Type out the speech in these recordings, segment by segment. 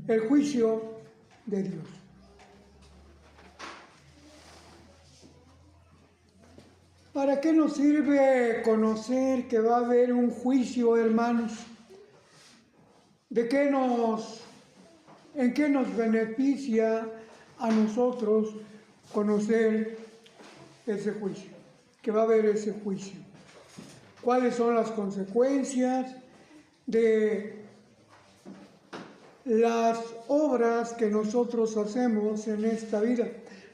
el juicio de Dios. ¿Para qué nos sirve conocer que va a haber un juicio, hermanos? ¿En qué nos beneficia a nosotros conocer ese juicio? Que va a haber ese juicio. ¿Cuáles son las consecuencias de las obras que nosotros hacemos en esta vida?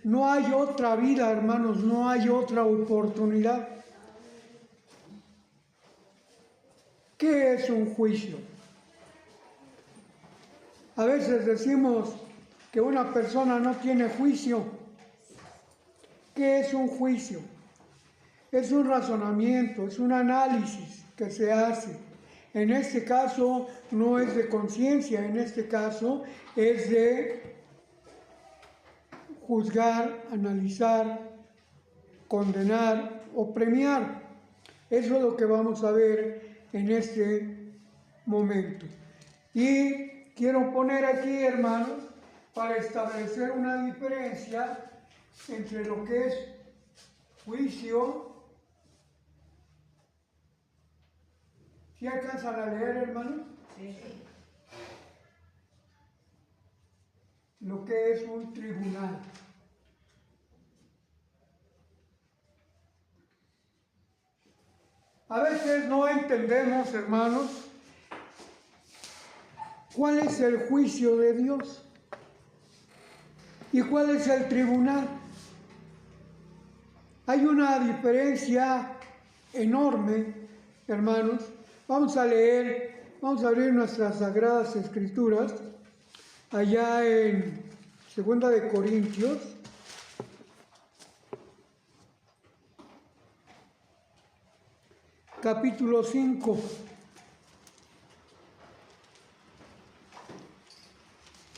No hay otra vida, hermanos, no hay otra oportunidad. ¿Qué es un juicio? A veces decimos que una persona no tiene juicio. ¿Qué es un juicio? Es un razonamiento, es un análisis que se hace. En este caso no es de conciencia, en este caso es de juzgar, analizar, condenar o premiar. Eso es lo que vamos a ver en este momento. Y quiero poner aquí, hermanos, para establecer una diferencia entre lo que es juicio. ¿Sí alcanzan a leer, hermanos? Sí. Lo que es un tribunal. A veces no entendemos, hermanos, cuál es el juicio de Dios y cuál es el tribunal. Hay una diferencia enorme, hermanos. Vamos a abrir nuestras Sagradas Escrituras, allá en 2 de Corintios, capítulo 5.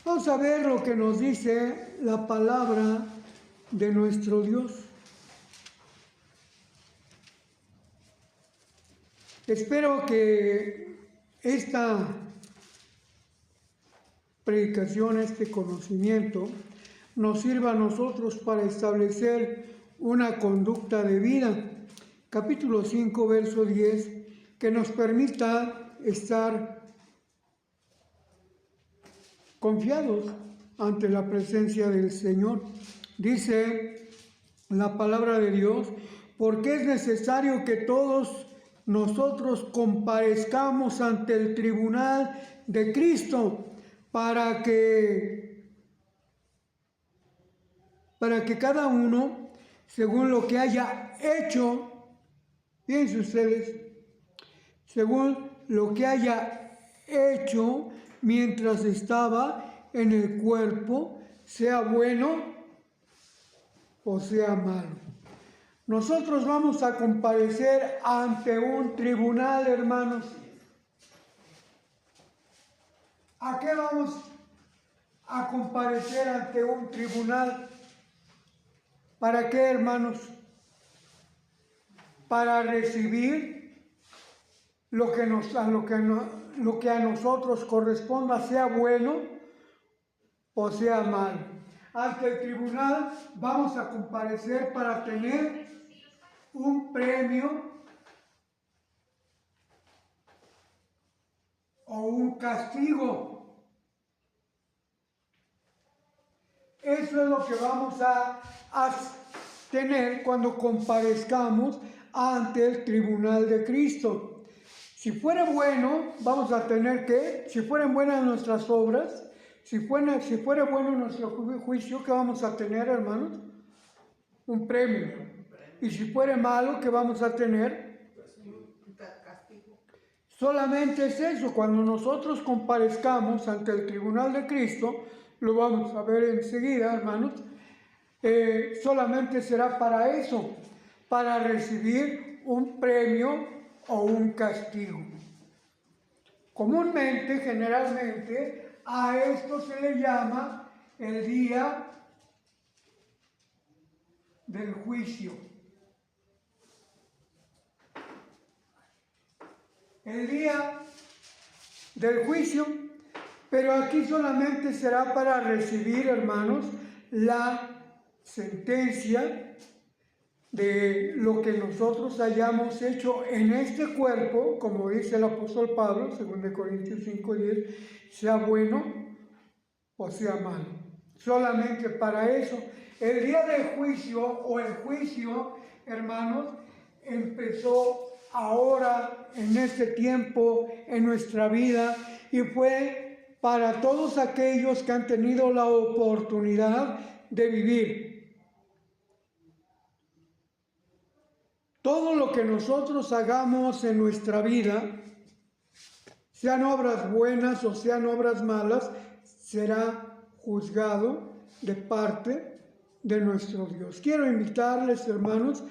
Vamos a ver lo que nos dice la palabra de nuestro Dios. Espero que esta predicación, este conocimiento, nos sirva a nosotros para establecer una conducta de vida. Capítulo 5, verso 10, que nos permita estar confiados ante la presencia del Señor. Dice la palabra de Dios, porque es necesario que todos nosotros comparezcamos ante el tribunal de Cristo para que cada uno, según lo que haya hecho, fíjense ustedes, según lo que haya hecho mientras estaba en el cuerpo, sea bueno o sea malo. Nosotros vamos a comparecer ante un tribunal, hermanos. ¿A qué vamos a comparecer ante un tribunal? ¿Para qué, hermanos? Para recibir lo que a nosotros corresponda, sea bueno o sea malo. Ante el tribunal vamos a comparecer para tener un premio o un castigo. Eso es lo que vamos a tener cuando comparezcamos ante el tribunal de Cristo. Si fuera bueno, vamos a tener que, si fueran buenas nuestras obras, si fuera bueno nuestro juicio, ¿qué vamos a tener, hermanos? Un premio. Y si fuera malo, ¿qué vamos a tener? Un castigo. Solamente es eso. Cuando nosotros comparezcamos ante el tribunal de Cristo, lo vamos a ver enseguida, hermanos, solamente será para eso, para recibir un premio o un castigo. Comúnmente, generalmente, a esto se le llama el día del juicio. El día del juicio Pero aquí solamente será para recibir, hermanos, la sentencia de lo que nosotros hayamos hecho en este cuerpo, como dice el apóstol Pablo, según de Corintios 5:10, sea bueno o sea malo. Solamente para eso. El día del juicio o el juicio, hermanos, empezó ahora, en este tiempo, en nuestra vida, y fue para todos aquellos que han tenido la oportunidad de vivir. Todo lo que nosotros hagamos en nuestra vida, sean obras buenas o sean obras malas, será juzgado de parte de nuestro Dios. Quiero invitarles, hermanos,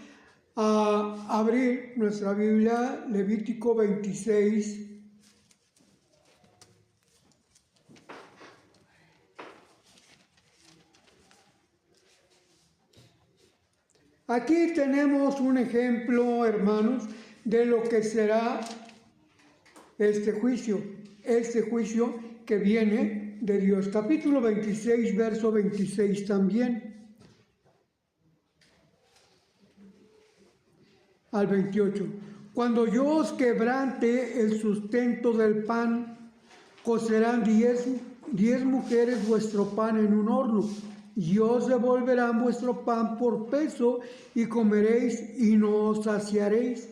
a abrir nuestra Biblia, Levítico 26. Aquí tenemos un ejemplo, hermanos, de lo que será este juicio que viene de Dios. Capítulo 26, verso 26 también, al 28. Cuando yo os quebrante el sustento del pan, cocerán 10 mujeres vuestro pan en un horno, y os devolverán vuestro pan por peso, y comeréis y no os saciaréis.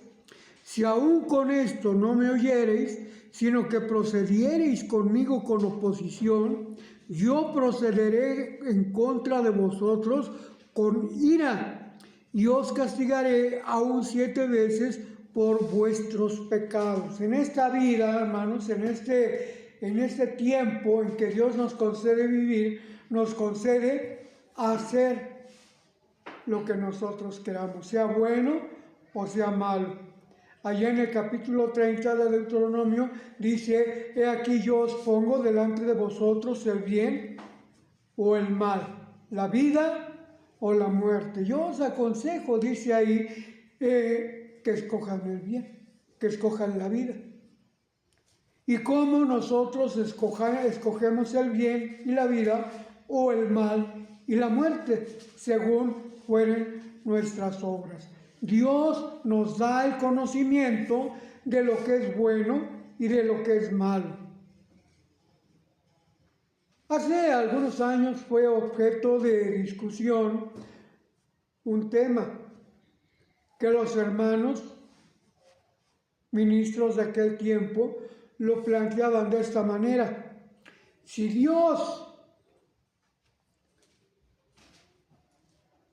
Si aún con esto no me oyereis, sino que procediereis conmigo con oposición, yo procederé en contra de vosotros con ira, y os castigaré aún 7 veces por vuestros pecados. En esta vida, hermanos, en este tiempo en que Dios nos concede vivir, nos concede hacer lo que nosotros queramos, sea bueno o sea malo. Allá en el capítulo 30 de Deuteronomio dice: he aquí yo os pongo delante de vosotros el bien o el mal, la vida o la muerte. Yo os aconsejo, dice ahí, que escojan el bien, que escojan la vida. Y cómo nosotros escogemos el bien y la vida, o el mal y la muerte, según fueren nuestras obras. Dios nos da el conocimiento de lo que es bueno y de lo que es malo. Hace algunos años fue objeto de discusión un tema que los hermanos ministros de aquel tiempo lo planteaban de esta manera: si Dios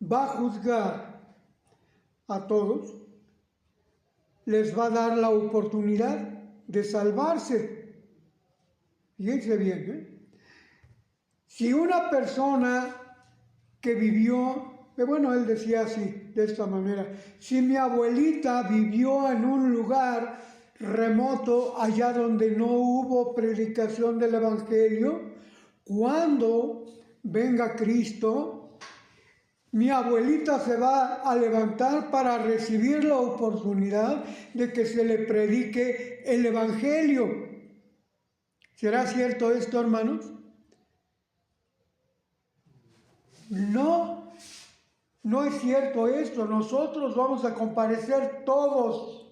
va a juzgar a todos, les va a dar la oportunidad de salvarse. Fíjense bien, Si una persona que vivió, él decía así, de esta manera: si mi abuelita vivió en un lugar remoto, allá donde no hubo predicación del Evangelio, cuando venga Cristo, mi abuelita se va a levantar para recibir la oportunidad de que se le predique el Evangelio. ¿Será cierto esto, hermanos? No, no es cierto esto. Nosotros vamos a comparecer todos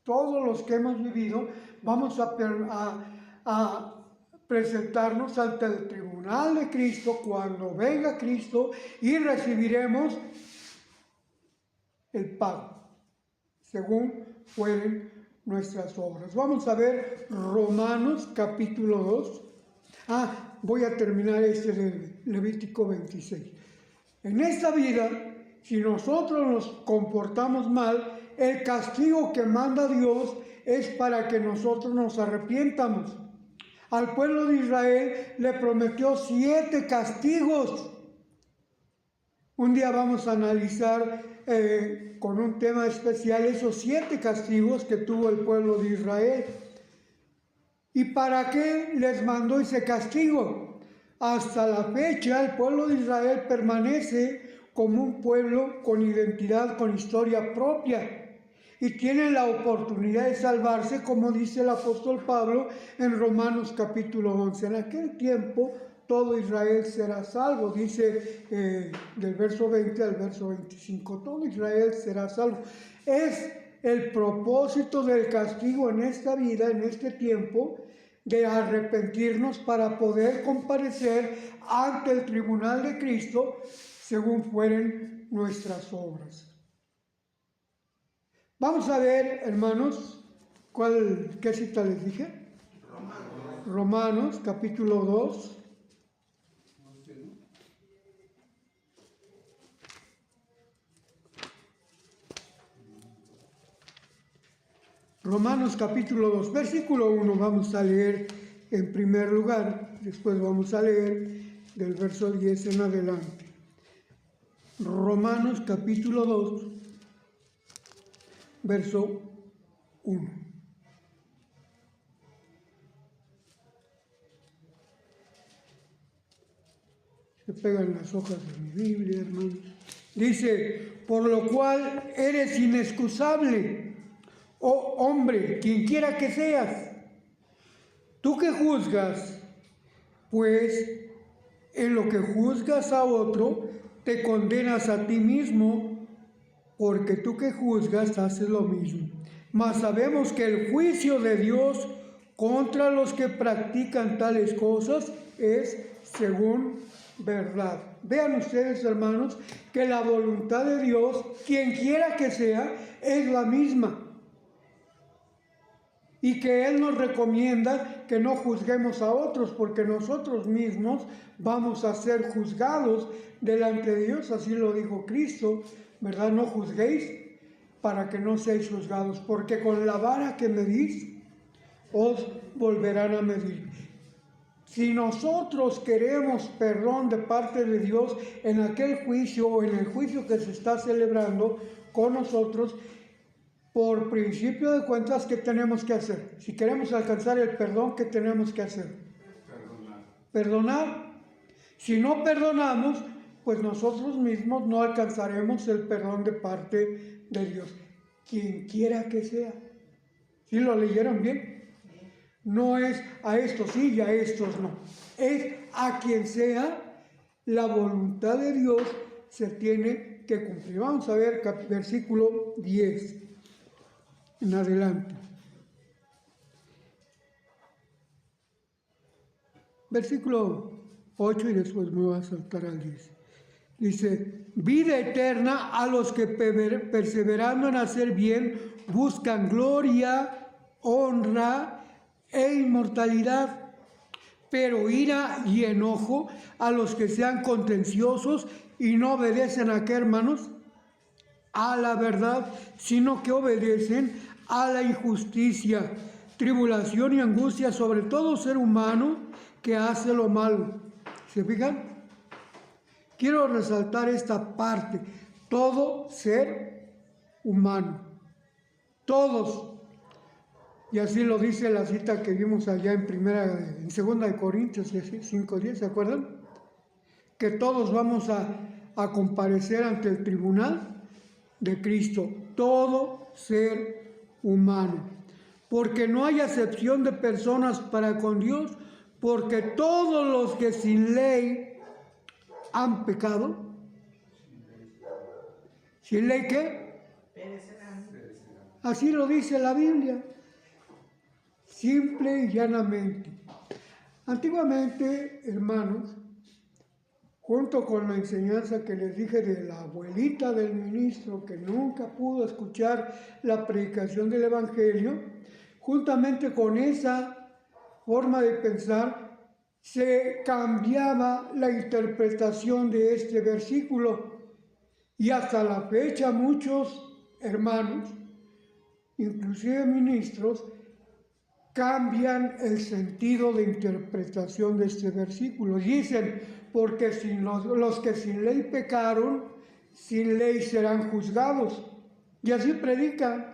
los que hemos vivido, vamos a presentarnos ante el tribunal de Cristo cuando venga Cristo, y recibiremos el pago, según fueren nuestras obras. Vamos a ver Romanos capítulo 2. Voy a terminar de Levítico 26. En esta vida, si nosotros nos comportamos mal, el castigo que manda Dios es para que nosotros nos arrepientamos. Al pueblo de Israel le prometió 7 castigos. Un día vamos a analizar con un tema especial esos 7 castigos que tuvo el pueblo de Israel. ¿Y para qué les mandó ese castigo? Hasta la fecha el pueblo de Israel permanece como un pueblo con identidad, con historia propia. y tienen la oportunidad de salvarse, como dice el apóstol Pablo en Romanos capítulo 11. En aquel tiempo todo Israel será salvo, dice del verso 20 al verso 25, todo Israel será salvo. Es el propósito del castigo en esta vida, en este tiempo, de arrepentirnos para poder comparecer ante el tribunal de Cristo según fueren nuestras obras. Vamos a ver, hermanos, ¿qué cita les dije? Romanos capítulo 2. Romanos capítulo 2, versículo 1 vamos a leer en primer lugar, después vamos a leer del verso 10 en adelante. Romanos capítulo 2, verso 1. Se pegan las hojas de mi Biblia, hermanos. Dice, por lo cual eres inexcusable, oh hombre, quien quiera que seas, tú que juzgas, pues en lo que juzgas a otro, te condenas a ti mismo, porque tú que juzgas haces lo mismo. Mas sabemos que el juicio de Dios contra los que practican tales cosas es según verdad. Vean ustedes, hermanos, que la voluntad de Dios, quien quiera que sea, es la misma. Y que Él nos recomienda que no juzguemos a otros, porque nosotros mismos vamos a ser juzgados delante de Dios. Así lo dijo Cristo, ¿verdad? No juzguéis para que no seáis juzgados, porque con la vara que medís, os volverán a medir. Si nosotros queremos perdón de parte de Dios en aquel juicio o en el juicio que se está celebrando con nosotros, por principio de cuentas, ¿qué tenemos que hacer? Si queremos alcanzar el perdón, ¿qué tenemos que hacer? Perdonar. Si no perdonamos, pues nosotros mismos no alcanzaremos el perdón de parte de Dios. Quien quiera que sea. ¿Sí lo leyeron bien? No es a estos sí y a estos no. Es a quien sea, la voluntad de Dios se tiene que cumplir. Vamos a ver versículo 10. En adelante. Versículo 8 y después me voy a saltar al 10. Dice, vida eterna a los que perseverando en hacer bien buscan gloria, honra e inmortalidad, pero ira y enojo a los que sean contenciosos y no obedecen a qué, hermanos, a la verdad, sino que obedecen a la injusticia, tribulación y angustia sobre todo ser humano que hace lo malo. ¿Se fijan? Quiero resaltar esta parte. Todo ser humano. Todos. Y así lo dice la cita que vimos allá en 2 de Corintios 5:10, ¿se acuerdan? Que todos vamos a comparecer ante el tribunal de Cristo, todo ser humano, porque no hay acepción de personas para con Dios, porque todos los que sin ley han pecado. ¿Sin ley qué? Así lo dice la Biblia, simple y llanamente. Antiguamente, hermanos, junto con la enseñanza que les dije de la abuelita del ministro que nunca pudo escuchar la predicación del Evangelio, juntamente con esa forma de pensar, se cambiaba la interpretación de este versículo. Y hasta la fecha muchos hermanos, inclusive ministros, cambian el sentido de interpretación de este versículo. Dicen, porque los que sin ley pecaron, sin ley serán juzgados. Y así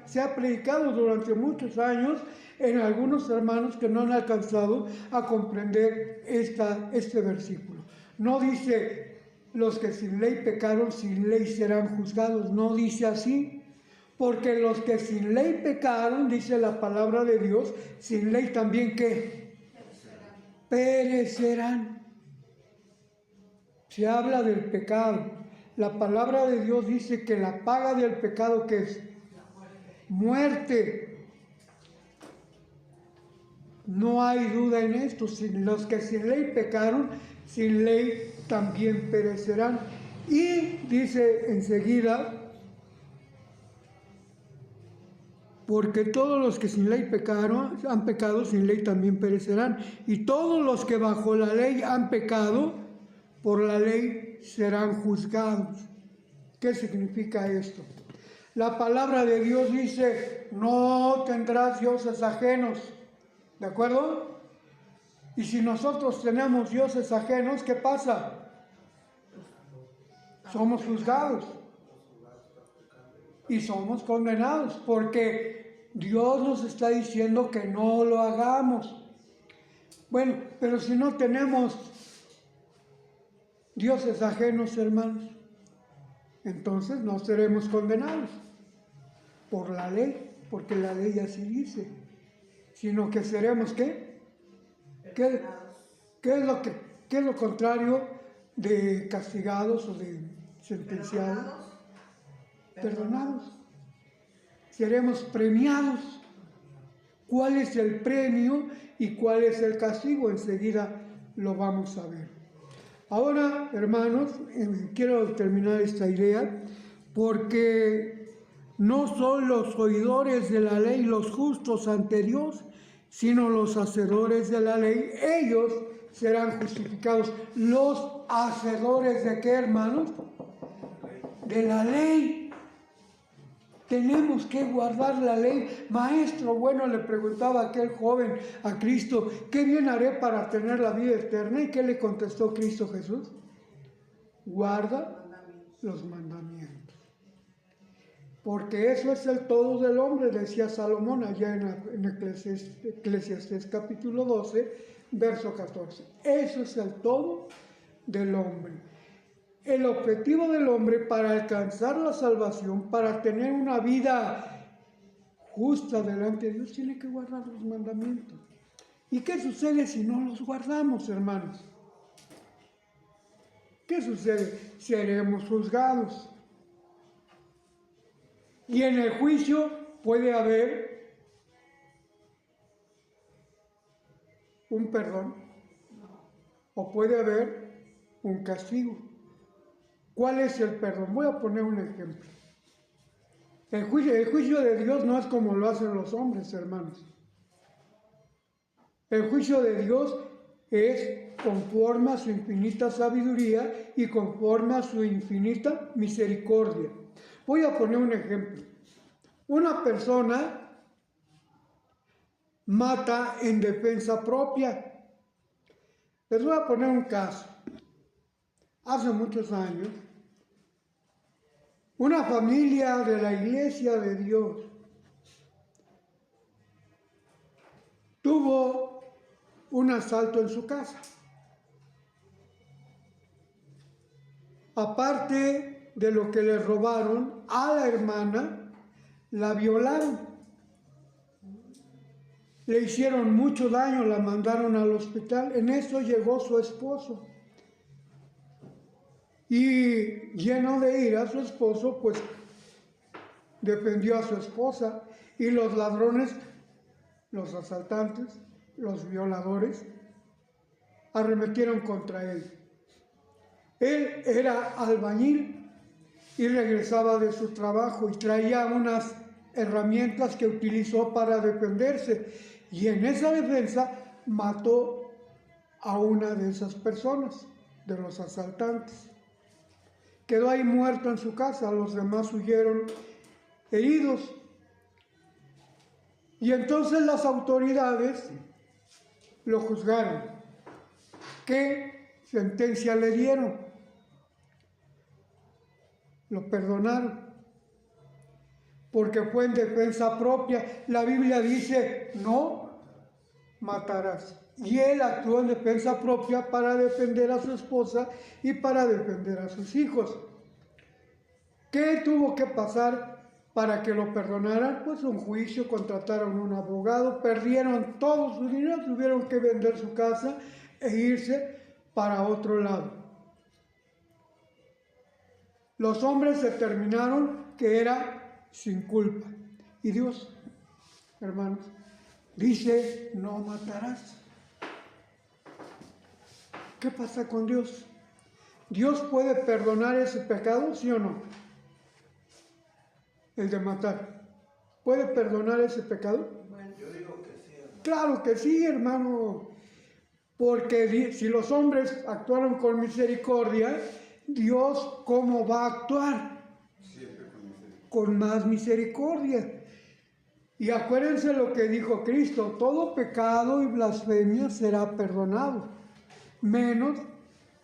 se ha predicado durante muchos años en algunos hermanos que no han alcanzado a comprender este versículo. No dice, los que sin ley pecaron, sin ley serán juzgados. No dice así, Porque los que sin ley pecaron, dice la palabra de Dios, sin ley también ¿qué? Perecerán. Se habla del pecado. La palabra de Dios dice que la paga del pecado ¿qué es? Muerte. No hay duda en esto. Los que sin ley pecaron, sin ley también perecerán. Y dice enseguida, porque todos los que sin ley pecaron, han pecado, sin ley también perecerán. Y todos los que bajo la ley han pecado, por la ley serán juzgados. ¿Qué significa esto? La palabra de Dios dice, no tendrás dioses ajenos. ¿De acuerdo? Y si nosotros tenemos dioses ajenos, ¿qué pasa? Somos juzgados. Y somos condenados, porque Dios nos está diciendo que no lo hagamos. Bueno, pero si no tenemos dioses ajenos, hermanos, entonces no seremos condenados por la ley, porque la ley así dice, sino que seremos ¿qué? ¿Qué es lo contrario de castigados o de sentenciados? Perdonados. Seremos premiados. ¿Cuál es el premio y cuál es el castigo? Enseguida lo vamos a ver. Ahora, hermanos, quiero terminar esta idea porque no son los oidores de la ley los justos ante Dios, sino los hacedores de la ley. Ellos serán justificados. Los hacedores de qué, hermanos? De la ley. Tenemos que guardar la ley. Maestro, bueno, le preguntaba aquel joven a Cristo, ¿qué bien haré para tener la vida eterna? ¿Y qué le contestó Cristo Jesús? Guarda los mandamientos. Porque eso es el todo del hombre, decía Salomón allá en Eclesiastés capítulo 12, verso 14. Eso es el todo del hombre. El objetivo del hombre para alcanzar la salvación, para tener una vida justa delante de Dios, tiene que guardar los mandamientos. ¿Y qué sucede si no los guardamos, hermanos? ¿Qué sucede? Seremos juzgados. Y en el juicio puede haber un perdón o puede haber un castigo. ¿Cuál es el perdón? Voy a poner un ejemplo. El juicio de Dios no es como lo hacen los hombres, hermanos. El juicio de Dios es conforme a su infinita sabiduría y conforme a su infinita misericordia. Voy a poner un ejemplo. Una persona mata en defensa propia. Les voy a poner un caso. Hace muchos años, una familia de la Iglesia de Dios tuvo un asalto en su casa. Aparte de lo que le robaron a la hermana, la violaron. Le hicieron mucho daño, la mandaron al hospital. En eso llegó su esposo. Y lleno de ira, su esposo pues defendió a su esposa y los ladrones, los asaltantes, los violadores, arremetieron contra él. Él era albañil y regresaba de su trabajo y traía unas herramientas que utilizó para defenderse. Y en esa defensa mató a una de esas personas, de los asaltantes. Quedó ahí muerto en su casa, los demás huyeron heridos. Y entonces las autoridades lo juzgaron. ¿Qué sentencia le dieron? Lo perdonaron. Porque fue en defensa propia. La Biblia dice, no matarás. Y él actuó en defensa propia para defender a su esposa y para defender a sus hijos. ¿Qué tuvo que pasar para que lo perdonaran, pues un juicio, contrataron un abogado, perdieron todo su dinero, tuvieron que vender su casa e irse para otro lado. Los hombres determinaron que era sin culpa. Y Dios, hermanos, dice, no matarás. ¿Qué pasa con Dios? ¿Dios puede perdonar ese pecado, sí o no? El de matar. ¿Puede perdonar ese pecado? Bueno, Yo digo que sí, hermano. Claro que sí, hermano. Porque si los hombres actuaron con misericordia, Dios, ¿cómo va a actuar? Siempre con misericordia. Con más misericordia. Y acuérdense lo que dijo Cristo, todo pecado y blasfemia será perdonado, menos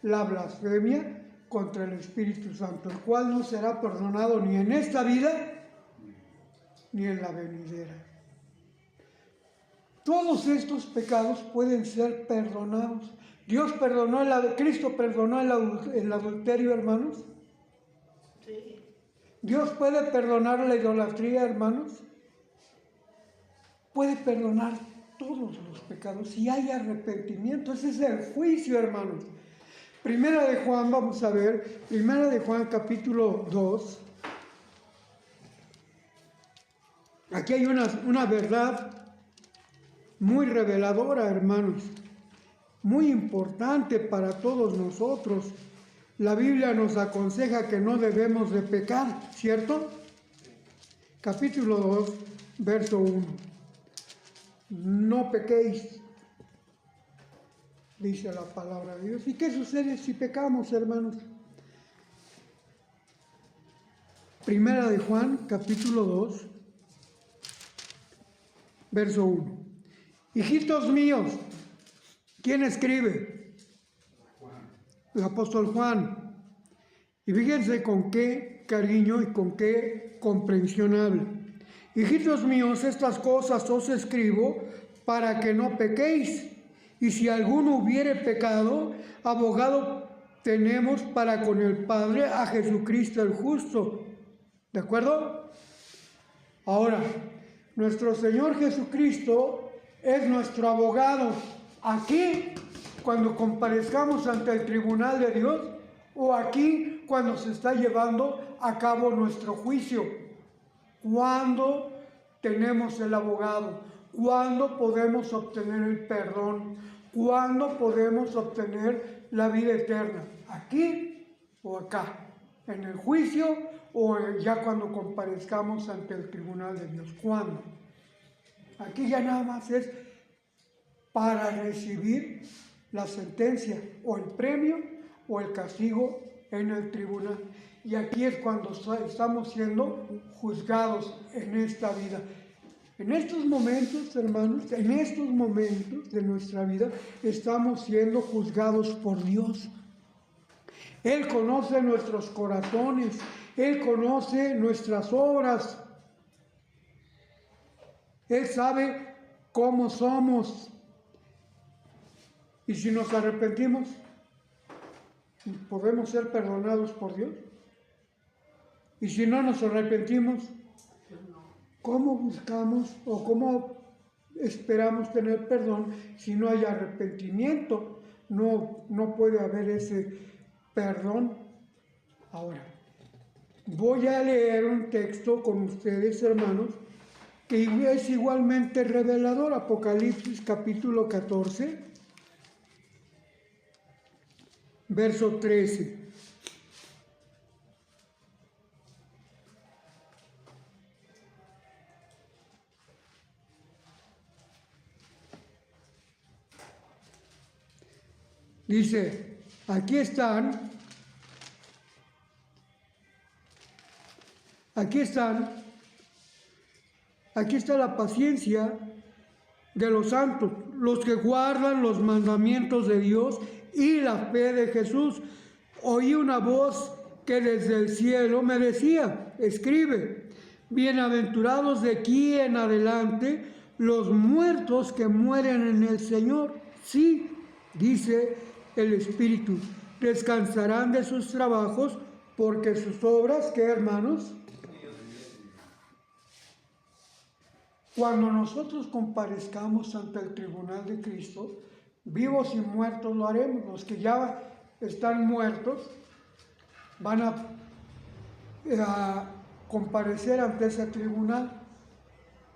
la blasfemia contra el Espíritu Santo, el cual no será perdonado ni en esta vida, ni en la venidera. Todos estos pecados pueden ser perdonados. Cristo perdonó el adulterio, hermanos. sí. Dios puede perdonar la idolatría, hermanos. Puede perdonar todos los pecados si hay arrepentimiento. Ese es el juicio, hermanos. Primera de Juan, vamos a ver, Primera de Juan capítulo 2. Aquí hay una verdad muy reveladora, hermanos, muy importante para todos nosotros. La Biblia nos aconseja que no debemos de pecar, ¿cierto? Capítulo 2, verso 1. No pequéis, dice la palabra de Dios. ¿Y qué sucede si pecamos, hermanos? Primera de Juan, capítulo 2, verso 1. Hijitos míos, ¿quién escribe? Juan. El apóstol Juan. Y fíjense con qué cariño y con qué comprensión habla. Hijitos míos, estas cosas os escribo para que no pequéis. Y si alguno hubiere pecado, abogado tenemos para con el Padre a Jesucristo el justo. ¿De acuerdo? Ahora, nuestro Señor Jesucristo es nuestro abogado. Aquí, cuando comparezcamos ante el tribunal de Dios, o aquí, cuando se está llevando a cabo nuestro juicio. ¿Cuándo tenemos el abogado? ¿Cuándo podemos obtener el perdón? ¿Cuándo podemos obtener la vida eterna? ¿Aquí o acá? ¿En el juicio o ya cuando comparezcamos ante el tribunal de Dios? ¿Cuándo? Aquí ya nada más es para recibir la sentencia o el premio o el castigo en el tribunal. Y aquí es cuando estamos siendo juzgados en esta vida. En estos momentos, hermanos, en estos momentos de nuestra vida, estamos siendo juzgados por Dios. Él conoce nuestros corazones, Él conoce nuestras obras. Él sabe cómo somos. Y si nos arrepentimos, ¿podemos ser perdonados por Dios? Y si no nos arrepentimos, ¿cómo buscamos o cómo esperamos tener perdón si no hay arrepentimiento? No puede haber ese perdón. Ahora, voy a leer un texto con ustedes, hermanos, que es igualmente revelador. Apocalipsis capítulo 14, verso 13. Dice, aquí está la paciencia de los santos, los que guardan los mandamientos de Dios y la fe de Jesús. Oí una voz que desde el cielo me decía, escribe, bienaventurados de aquí en adelante los muertos que mueren en el Señor. Sí, dice el Espíritu, descansarán de sus trabajos porque sus obras, ¿qué, hermanos? Cuando nosotros comparezcamos ante el tribunal de Cristo, vivos y muertos lo haremos. Los que ya están muertos van a comparecer ante ese tribunal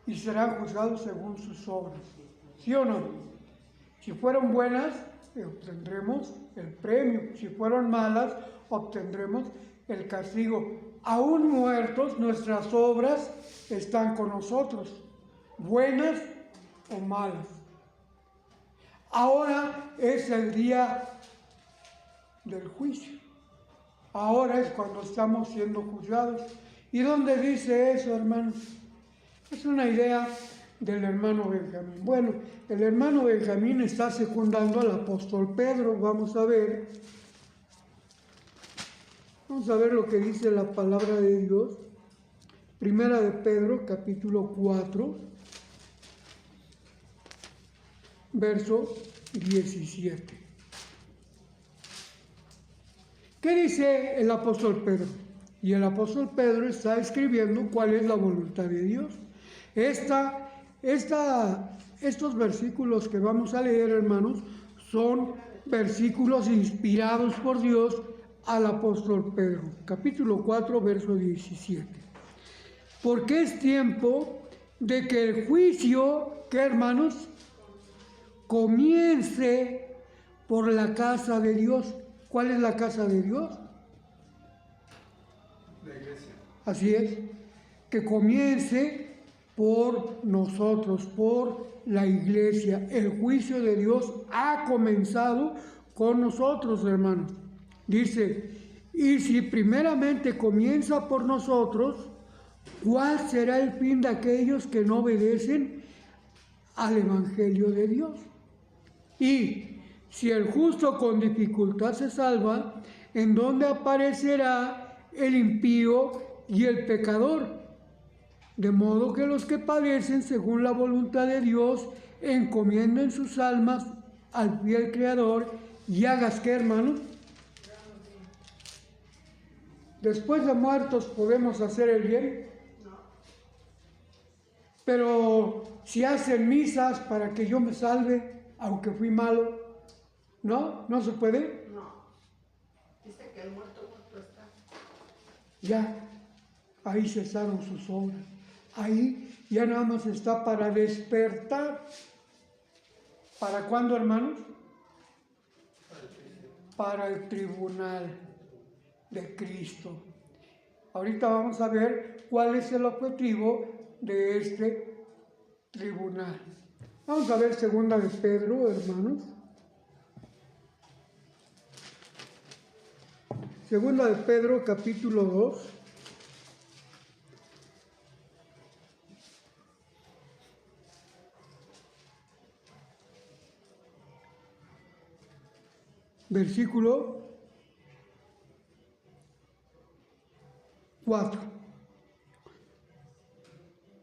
y serán juzgados según sus obras. ¿Sí o no? Si fueron buenas, obtendremos el premio. Si fueron malas, obtendremos el castigo. Aún muertos, nuestras obras están con nosotros, buenas o malas. Ahora es el día del juicio. Ahora es cuando estamos siendo juzgados. ¿Y dónde dice eso, hermanos? Es una idea del hermano Benjamín. Bueno, el hermano Benjamín está secundando al apóstol Pedro. Vamos a ver lo que dice la palabra de Dios. Primera de Pedro, capítulo 4, verso 17. ¿Qué dice el apóstol Pedro? Y el apóstol Pedro está escribiendo cuál es la voluntad de Dios. Estos versículos que vamos a leer, hermanos, son versículos inspirados por Dios al apóstol Pedro. Capítulo 4, verso 17. Porque es tiempo de que el juicio, ¿qué, hermanos? Comience por la casa de Dios. ¿Cuál es la casa de Dios? La iglesia. Así es, que comience por nosotros, por la iglesia. El juicio de Dios ha comenzado con nosotros, hermanos. Dice, y si primeramente comienza por nosotros, ¿cuál será el fin de aquellos que no obedecen al Evangelio de Dios? Y si el justo con dificultad se salva, ¿en dónde aparecerá el impío y el pecador? De modo que los que padecen según la voluntad de Dios encomienden sus almas al fiel Creador y hagas, ¿qué, hermanos? Después de muertos podemos hacer el bien. Pero si hacen misas para que yo me salve, aunque fui malo, ¿no? ¿No se puede? No. Dice que el muerto está. Ya, ahí cesaron sus obras. Ahí ya nada más está para despertar. ¿Para cuándo, hermanos? Para el tribunal de Cristo. Ahorita vamos a ver cuál es el objetivo de este tribunal. Vamos a ver segunda de Pedro, hermanos. Segunda de Pedro, capítulo 2. Versículo 4.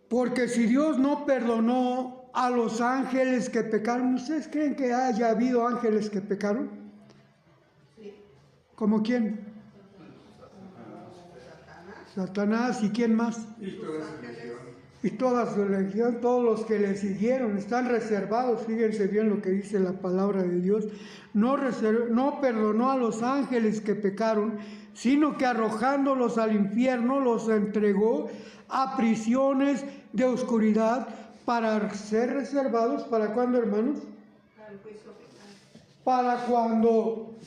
Porque si Dios no perdonó a los ángeles que pecaron, ¿ustedes creen que haya habido ángeles que pecaron? Sí. ¿Como quién? Satanás. ¿Y quién más? Y toda su legión. Y toda su legión, todos los que le siguieron, están reservados. Fíjense bien lo que dice la palabra de Dios. No perdonó a los ángeles que pecaron, sino que arrojándolos al infierno los entregó a prisiones de oscuridad para ser reservados. ¿Para cuándo, hermanos? Para el juicio final. Para cuando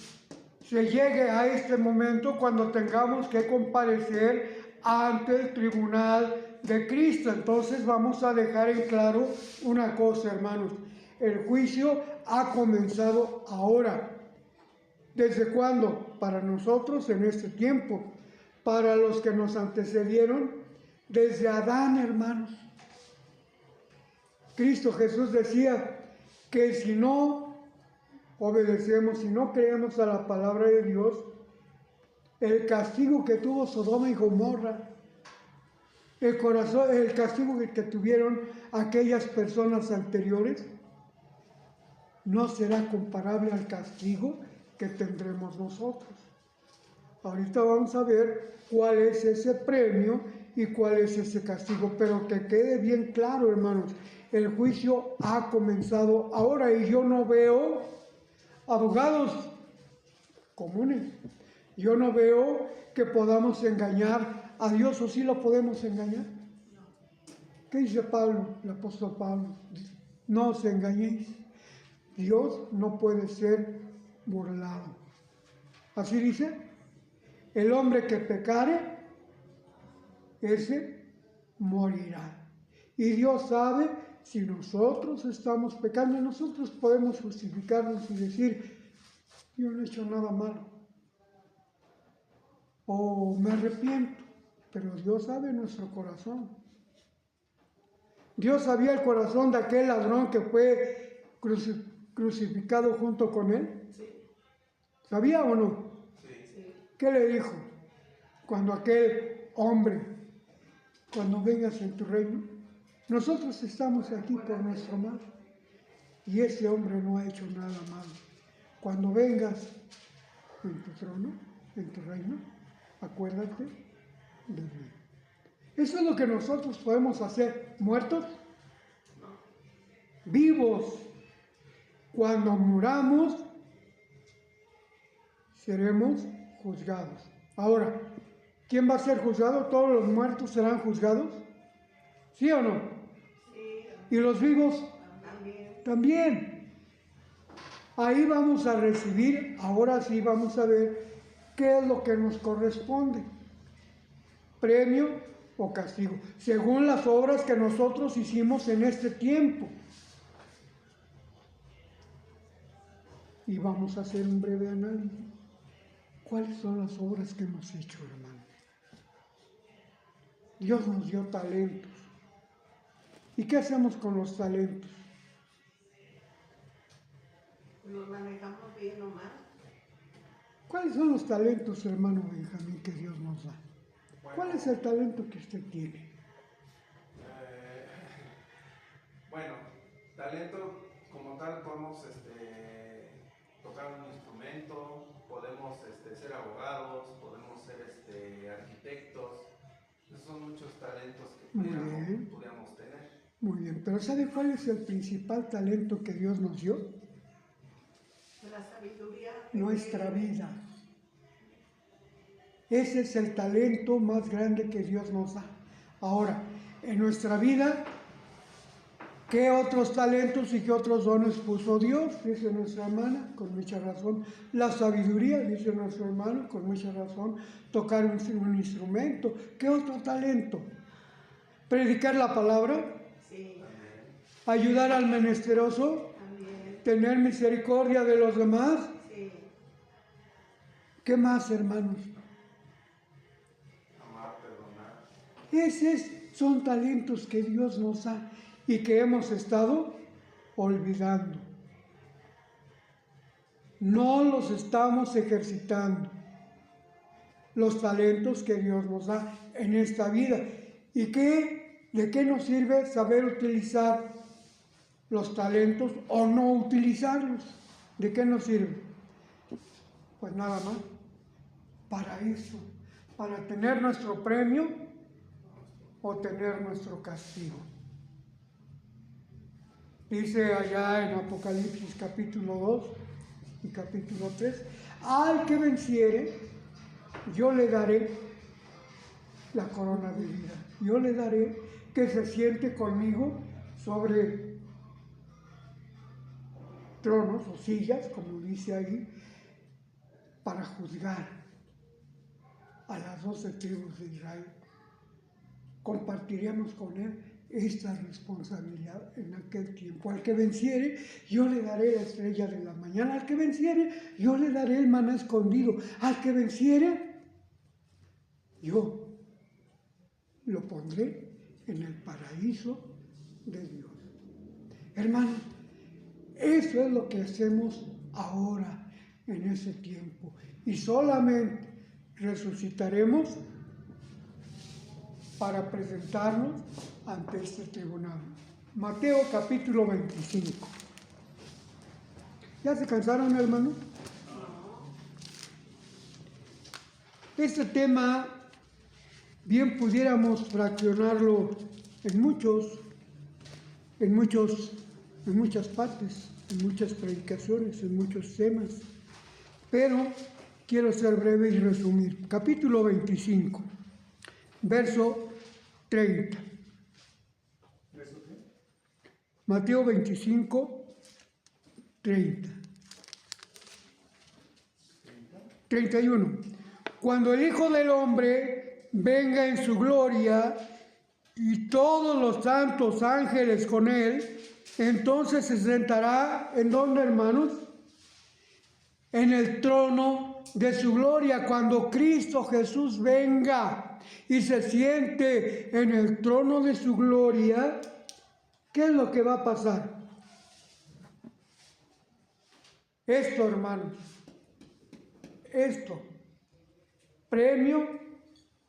se llegue a este momento, cuando tengamos que comparecer ante el tribunal de Cristo. Entonces vamos a dejar en claro una cosa, hermanos. El juicio ha comenzado ahora. ¿Desde cuándo? Para nosotros en este tiempo. Para los que nos antecedieron, desde Adán, hermanos. Cristo Jesús decía que si no obedecemos, si no creemos a la palabra de Dios, el castigo que tuvo Sodoma y Gomorra, el castigo que tuvieron aquellas personas anteriores, no será comparable al castigo que tendremos nosotros. Ahorita vamos a ver cuál es ese premio y cuál es ese castigo. Pero que quede bien claro, hermanos, el juicio ha comenzado ahora y yo no veo abogados comunes. Yo no veo que podamos engañar a Dios, o sí lo podemos engañar. ¿Qué dice Pablo, el apóstol Pablo? No os engañéis. Dios no puede ser burlado. Así dice, el hombre que pecare, ese morirá. Y Dios sabe si nosotros estamos pecando. Nosotros podemos justificarnos y decir, yo no he hecho nada malo, o me arrepiento, pero Dios sabe nuestro corazón. Dios sabía el corazón de aquel ladrón que fue crucificado junto con él. Sí. ¿Sabía o no? Sí. ¿Qué le dijo? Cuando aquel hombre, cuando vengas en tu reino, nosotros estamos aquí por nuestro mal y ese hombre no ha hecho nada malo. Cuando vengas en tu trono, en tu reino, acuérdate de mí. Eso es lo que nosotros podemos hacer, muertos, vivos. Cuando muramos, seremos juzgados. Ahora, ¿quién va a ser juzgado? ¿Todos los muertos serán juzgados? ¿Sí o no? Sí. ¿Y los vivos? También. También. Ahí vamos a recibir, ahora sí vamos a ver qué es lo que nos corresponde. Premio o castigo, según las obras que nosotros hicimos en este tiempo. Y vamos a hacer un breve análisis. ¿Cuáles son las obras que hemos hecho, hermano? Dios nos dio talentos. ¿Y qué hacemos con los talentos? ¿Los manejamos bien o mal? ¿Cuáles son los talentos, hermano Benjamín, que Dios nos da? ¿Cuál es el talento que usted tiene? Bueno, talento como tal podemos tocar un instrumento, podemos ser abogados, podemos ser arquitectos. Esos son muchos talentos que pudiéramos tener. Muy bien, pero ¿sabe cuál es el principal talento que Dios nos dio? La sabiduría. Nuestra vida. Ese es el talento más grande que Dios nos da. Ahora, en nuestra vida, ¿qué otros talentos y qué otros dones puso Dios? Dice nuestra hermana, con mucha razón. La sabiduría, dice nuestro hermano, con mucha razón. Tocar un instrumento. ¿Qué otro talento? Predicar la palabra. Sí. Ayudar al menesteroso. También. Tener misericordia de los demás. Sí. ¿Qué más, hermanos? Amar, perdonar. Esos son talentos que Dios nos da y que hemos estado olvidando. No los estamos ejercitando. Los talentos que Dios nos da en esta vida. ¿Y de qué nos sirve saber utilizar los talentos o no utilizarlos? ¿De qué nos sirve? Pues nada más. Para eso. Para tener nuestro premio o tener nuestro castigo. Dice allá en Apocalipsis capítulo 2 y capítulo 3, al que venciere, yo le daré la corona de vida. Yo le daré que se siente conmigo sobre tronos o sillas, como dice ahí, para juzgar a las 12 tribus de Israel. Compartiremos con él esta responsabilidad en aquel tiempo. Al que venciere, yo le daré la estrella de la mañana. Al que venciere, yo le daré el maná escondido. Al que venciere, yo lo pondré en el paraíso de Dios. Hermanos, eso es lo que hacemos ahora en ese tiempo. Y solamente resucitaremos para presentarnos ante este tribunal. Mateo capítulo 25. ¿Ya se cansaron, hermano? Este tema bien pudiéramos fraccionarlo en muchas partes, en muchas predicaciones, en muchos temas. Pero quiero ser breve y resumir. Capítulo 25, verso 30. Mateo 25, 30. 31. Cuando el Hijo del Hombre venga en su gloria y todos los santos ángeles con él, entonces se sentará, ¿en dónde, hermanos? En el trono de su gloria. Cuando Cristo Jesús venga y se siente en el trono de su gloria, ¿qué es lo que va a pasar? Esto, hermanos, esto, premio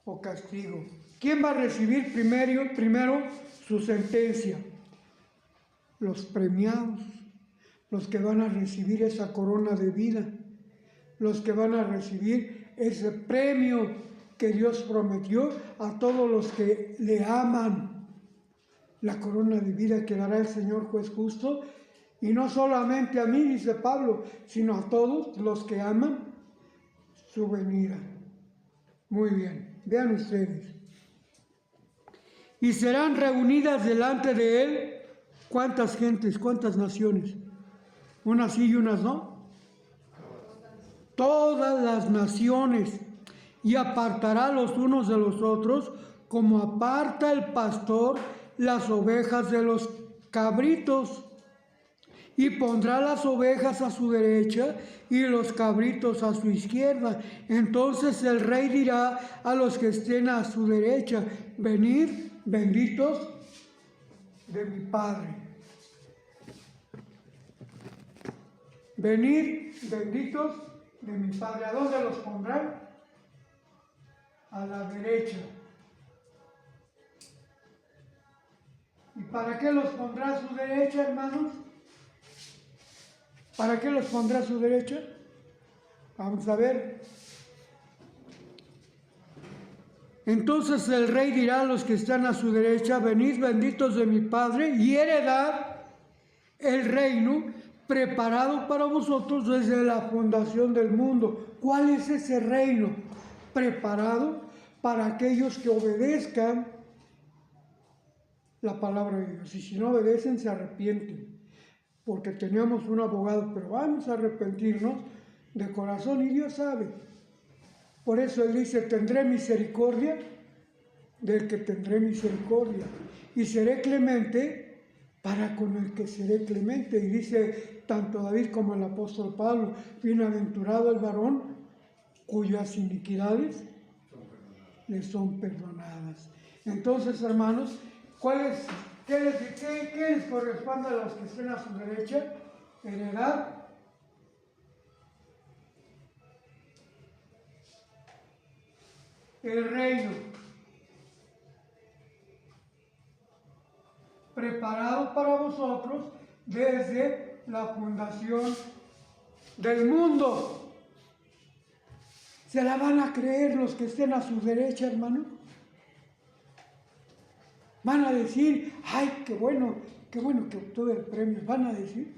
o castigo. ¿Quién va a recibir primero su sentencia? Los premiados, los que van a recibir esa corona de vida, los que van a recibir ese premio que Dios prometió a todos los que le aman. La corona de vida que dará el Señor juez justo, y no solamente a mí, dice Pablo, sino a todos los que aman su venida. Muy bien, vean ustedes. Y serán reunidas delante de él, ¿cuántas gentes, cuántas naciones? Unas sí y unas no. Todas las naciones, y apartará los unos de los otros, como aparta el pastor las ovejas de los cabritos, y pondrá las ovejas a su derecha y los cabritos a su izquierda. Entonces el rey dirá a los que estén a su derecha: venid, benditos de mi Padre. Venid, benditos de mi Padre. ¿A dónde los pondrán? A la derecha. ¿Y para qué los pondrá a su derecha, hermanos? ¿Para qué los pondrá a su derecha? Vamos a ver. Entonces el rey dirá a los que están a su derecha: venid, benditos de mi Padre, y heredad el reino preparado para vosotros desde la fundación del mundo. ¿Cuál es ese reino? Preparado para aquellos que obedezcan la palabra de Dios. Y si no obedecen, se arrepienten. Porque teníamos un abogado, pero vamos a arrepentirnos de corazón, y Dios sabe. Por eso Él dice: tendré misericordia del que tendré misericordia, y seré clemente para con el que seré clemente. Y dice tanto David como el apóstol Pablo: bienaventurado el varón cuyas iniquidades le son perdonadas. Entonces, hermanos, ¿qué les corresponde a los que estén a su derecha? Heredad, el reino preparado para vosotros desde la fundación del mundo. ¿Se la van a creer los que estén a su derecha, hermano? Van a decir: ay, qué bueno que obtuve el premio. Van a decir,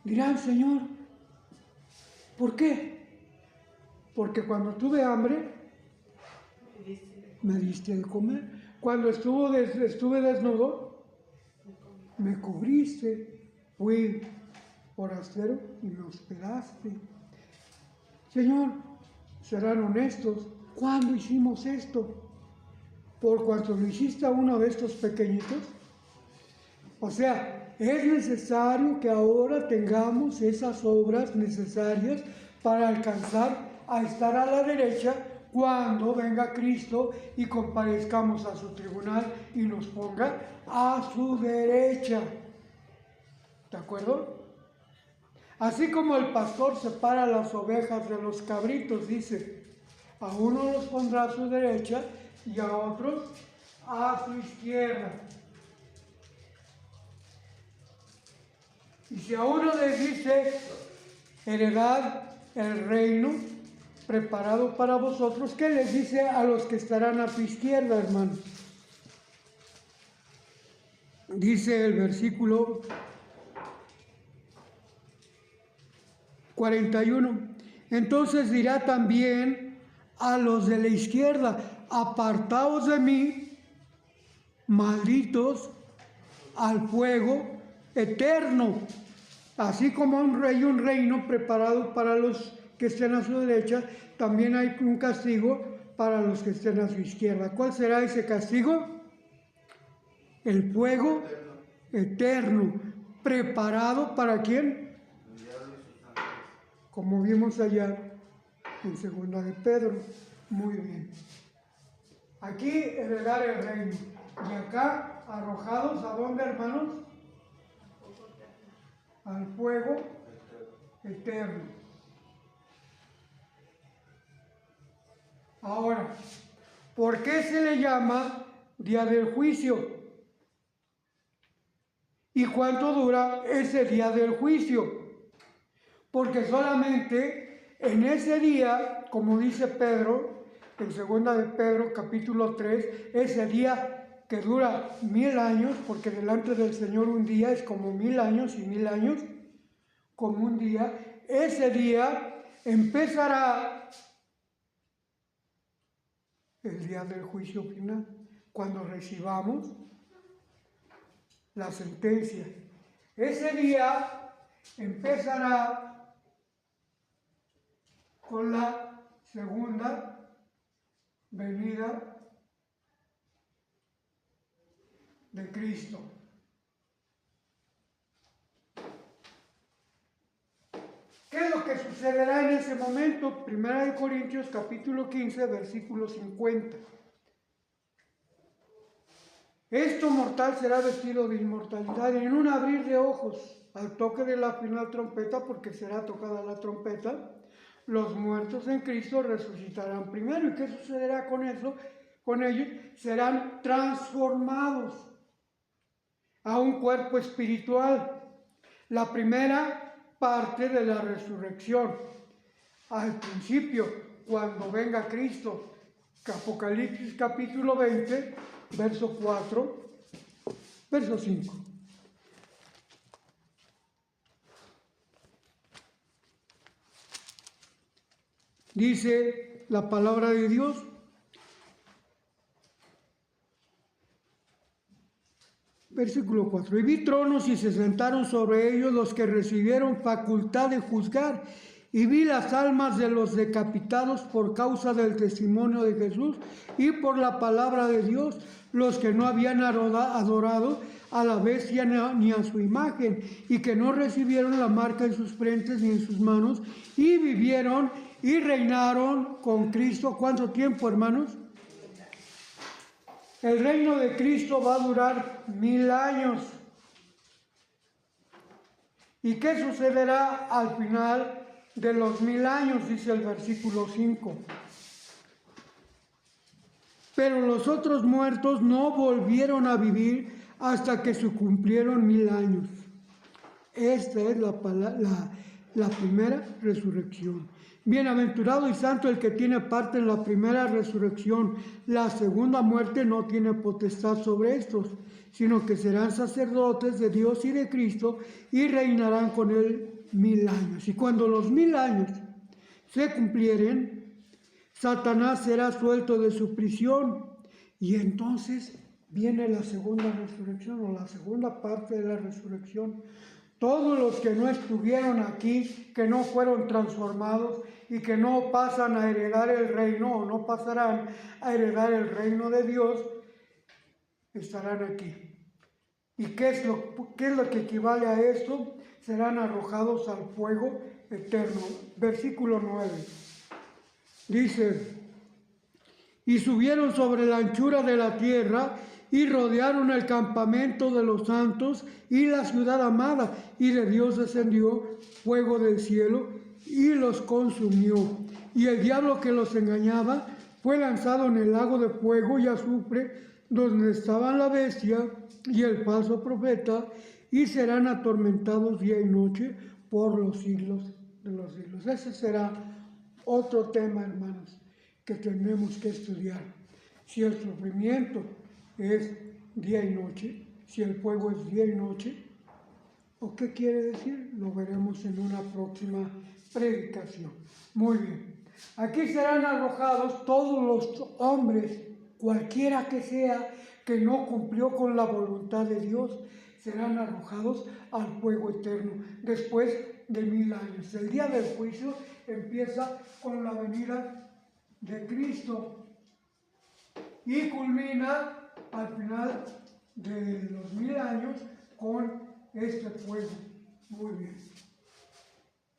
dirán: Señor, ¿por qué? Porque cuando tuve hambre, me diste de comer. Cuando estuve desnudo, me cubriste. Fui forastero y me hospedaste. Señor, serán honestos. ¿Cuándo hicimos esto? Por cuanto lo hiciste a uno de estos pequeñitos. O sea, es necesario que ahora tengamos esas obras necesarias para alcanzar a estar a la derecha cuando venga Cristo y comparezcamos a su tribunal y nos ponga a su derecha. ¿De acuerdo? Así como el pastor separa las ovejas de los cabritos, dice: a uno los pondrá a su derecha y a otros a su izquierda. Y si a uno les dice: heredad el reino preparado para vosotros. ¿Qué les dice a los que estarán a tu izquierda, hermano? Dice el versículo 41. Entonces dirá también a los de la izquierda: apartaos de mí, malditos, al fuego eterno. Así como un reino preparado para los que estén a su derecha, también hay un castigo para los que estén a su izquierda. ¿Cuál será ese castigo? El fuego eterno. ¿Preparado para quién? Como vimos allá en segunda de Pedro. Muy bien. Aquí heredar el reino. Y acá arrojados, ¿a dónde, hermanos? Al fuego eterno. Ahora, ¿por qué se le llama día del juicio? ¿Y cuánto dura ese día del juicio? Porque solamente en ese día, como dice Pedro, en segunda de Pedro, capítulo 3, ese día que dura 1000 años, porque delante del Señor un día es como 1000 años y 1000 años como un día, ese día empezará el día del juicio final, cuando recibamos la sentencia. Ese día empezará con la segunda venida de Cristo. ¿Qué es lo que sucederá en ese momento? 1 Corintios capítulo 15, versículo 50. Esto mortal será vestido de inmortalidad en un abrir de ojos, al toque de la final trompeta, porque será tocada la trompeta, los muertos en Cristo resucitarán primero. ¿Y qué sucederá con eso? Con ellos serán transformados a un cuerpo espiritual. La primera parte de la resurrección. Al principio, cuando venga Cristo, Apocalipsis capítulo 20, verso 4, verso 5. Dice la palabra de Dios: versículo 4. Y vi tronos y se sentaron sobre ellos los que recibieron facultad de juzgar. Y vi las almas de los decapitados por causa del testimonio de Jesús y por la palabra de Dios, los que no habían adorado a la bestia ni a su imagen, y que no recibieron la marca en sus frentes ni en sus manos, y vivieron y reinaron con Cristo. ¿Cuánto tiempo, hermanos? El reino de Cristo va a durar 1000 años. ¿Y qué sucederá al final de los 1000 años? Dice el versículo 5. Pero los otros muertos no volvieron a vivir hasta que se cumplieron 1000 años. Esta es la primera resurrección. Bienaventurado y santo el que tiene parte en la primera resurrección. La segunda muerte no tiene potestad sobre estos, sino que serán sacerdotes de Dios y de Cristo y reinarán con él 1000 años. Y cuando los 1000 años se cumplieren, Satanás será suelto de su prisión, y entonces viene la segunda resurrección, o la segunda parte de la resurrección. Todos los que no estuvieron aquí, que no fueron transformados y que no pasan a heredar el reino, o no pasarán a heredar el reino de Dios, estarán aquí. ¿Y qué es lo que equivale a esto? Serán arrojados al fuego eterno. Versículo 9. Dice: y subieron sobre la anchura de la tierra y rodearon el campamento de los santos y la ciudad amada, y de Dios descendió fuego del cielo y los consumió. Y el diablo que los engañaba fue lanzado en el lago de fuego y azufre, donde estaban la bestia y el falso profeta, y serán atormentados día y noche por los siglos de los siglos. Ese será otro tema, hermanos, que tenemos que estudiar. Si el sufrimiento es día y noche, si el fuego es día y noche, ¿o qué quiere decir? Lo veremos en una próxima predicación. Muy bien. Aquí serán arrojados todos los hombres, cualquiera que sea, que no cumplió con la voluntad de Dios, serán arrojados al fuego eterno después de 1000 años. El día del juicio empieza con la venida de Cristo y culmina al final de los 1000 años con este fuego. Muy bien.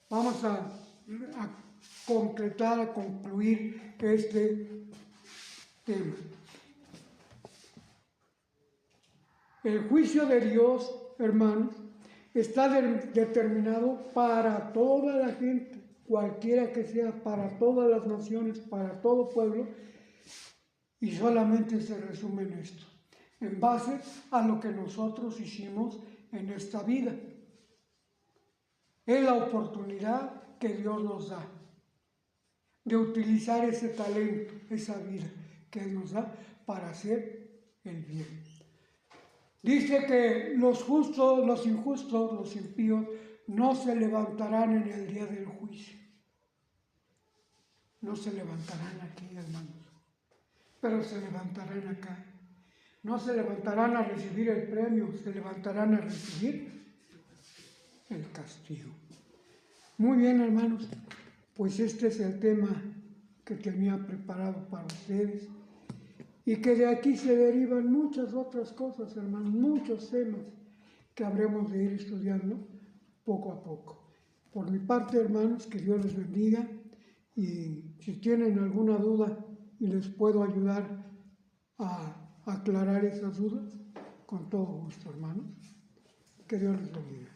Vamos a concretar, a concluir este tema. El juicio de Dios, hermanos, está determinado para toda la gente, cualquiera que sea, para todas las naciones, para todo pueblo, y solamente se resume en esto, en base a lo que nosotros hicimos en esta vida. Es la oportunidad que Dios nos da de utilizar ese talento, esa vida que Él nos da para hacer el bien. Dice que los justos, los injustos, los impíos no se levantarán en el día del juicio. No se levantarán aquí, hermanos, pero se levantarán acá. No se levantarán a recibir el premio, se levantarán a recibir el castigo. Muy bien, hermanos, pues este es el tema que tenía preparado para ustedes y que de aquí se derivan muchas otras cosas, hermanos, muchos temas que habremos de ir estudiando poco a poco. Por mi parte, hermanos, que Dios les bendiga, y si tienen alguna duda y les puedo ayudar a aclarar esas dudas, con todo gusto, hermanos. Que Dios les bendiga.